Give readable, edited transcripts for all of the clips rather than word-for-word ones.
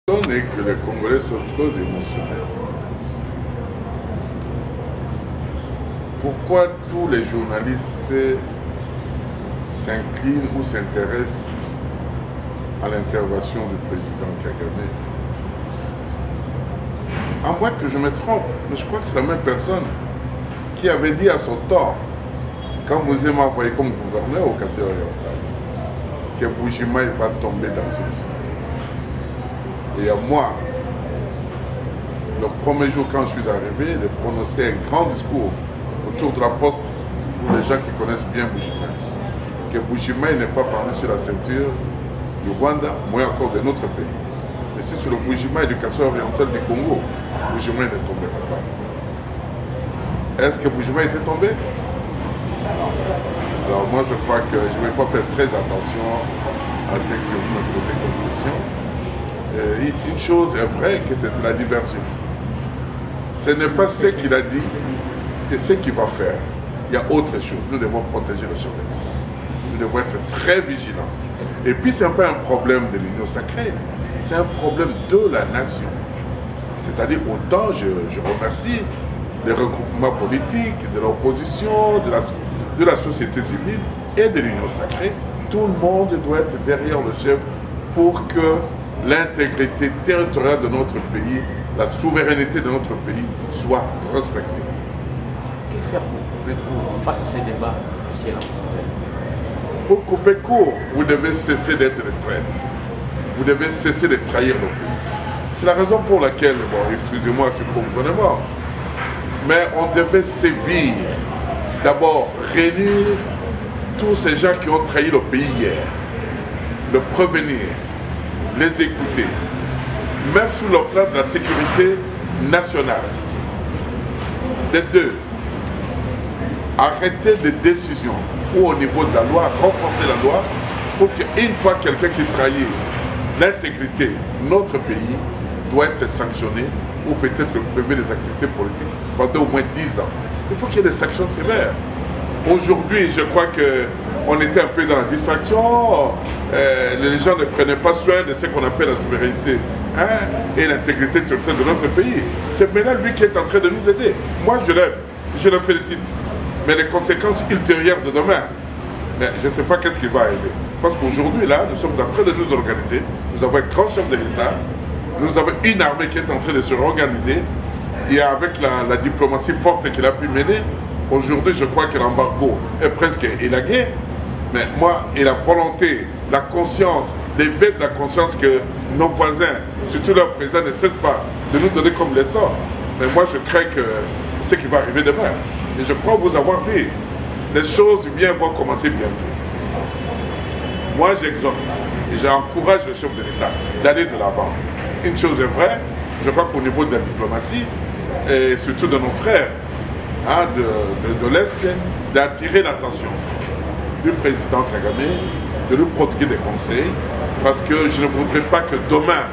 Et que les Congolais sont trop émotionnels. Pourquoi tous les journalistes s'inclinent ou s'intéressent à l'intervention du président Kagame? À moins que je me trompe, mais je crois que c'est la même personne qui avait dit à son temps, quand Mouzé m'a envoyé comme gouverneur au Kasai oriental, que Bujimaï va tomber dans une semaine. Et à moi, le premier jour quand je suis arrivé, de prononcer un grand discours autour de la poste pour les gens qui connaissent bien Bujimaï. Que Bujimaï n'est pas parlé sur la ceinture du Rwanda, moins encore de notre pays. Mais c'est sur le Bujimaï du Kasai oriental du Congo, Bujimaï ne tombera pas. Est-ce que Bujimaï était tombé? Non. Alors moi je crois que je ne vais pas faire très attention à ce que vous me posez comme question. Une chose est vraie, que c'est la diversion. Ce n'est pas ce qu'il a dit et ce qu'il va faire. Il y a autre chose. Nous devons protéger le chef de l'État. Nous devons être très vigilants. Et puis ce n'est pas un problème de l'union sacrée, c'est un problème de la nation. C'est-à-dire autant je remercie les regroupements politiques, de l'opposition, de la société civile et de l'union sacrée. Tout le monde doit être derrière le chef pour que l'intégrité territoriale de notre pays, la souveraineté de notre pays soit respectée. Que faire pour couper court face à ces débats ici à l'Ambassadeur? Pour couper court, vous devez cesser d'être des traîtres. Vous devez cesser de trahir le pays. C'est la raison pour laquelle, bon, excusez-moi, je suis pour le gouvernement, mais on devait sévir, d'abord réunir tous ces gens qui ont trahi le pays hier, le prévenir, les écouter, même sur le plan de la sécurité nationale. De deux, arrêter des décisions ou au niveau de la loi, renforcer la loi pour qu'une fois quelqu'un qui trahit l'intégrité de notre pays doit être sanctionné ou peut-être privé des activités politiques pendant au moins 10 ans. Il faut qu'il y ait des sanctions sévères. Aujourd'hui, je crois qu'on était un peu dans la distraction, les gens ne prenaient pas soin de ce qu'on appelle la souveraineté et l'intégrité territoriale de notre pays. C'est maintenant lui qui est en train de nous aider. Moi, je l'aime, je le félicite. Mais les conséquences ultérieures de demain, mais je ne sais pas qu'est-ce qui va arriver. Parce qu'aujourd'hui, là, nous sommes en train de nous organiser. Nous avons un grand chef de l'État. Nous avons une armée qui est en train de se réorganiser. Et avec la diplomatie forte qu'il a pu mener, aujourd'hui, je crois que l'embargo est presque élagué. Mais moi, et la volonté, la conscience, l'éveil de la conscience que nos voisins, surtout leur président, ne cessent pas de nous donner comme leçon. Mais moi, je crains que ce qui va arriver demain. Et je crois vous avoir dit, les choses vont commencer bientôt. Moi, j'exhorte et j'encourage le chef de l'État d'aller de l'avant. Une chose est vraie, je crois qu'au niveau de la diplomatie, et surtout de nos frères de l'Est, d'attirer l'attention du président Kagame, de lui prodiguer des conseils, parce que je ne voudrais pas que demain,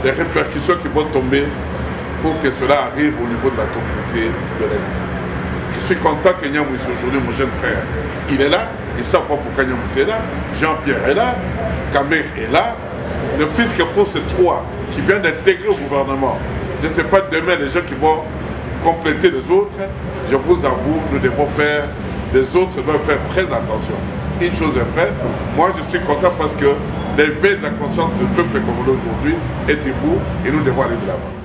les répercussions qui vont tomber pour que cela arrive au niveau de la communauté de l'Est. Je suis content que Nyamoussé aujourd'hui, mon jeune frère, il est là, ils ne savent pas pourquoi Nyamoussé est là, Jean-Pierre est là, Kamer est là, ne fût-ce que pour ces trois qui viennent d'intégrer au gouvernement. Je ne sais pas demain les gens qui vont compléter les autres, je vous avoue, nous devons faire, les autres doivent faire très attention. Une chose est vraie, moi je suis content parce que l'éveil de la conscience du peuple congolais aujourd'hui est debout et nous devons aller de l'avant.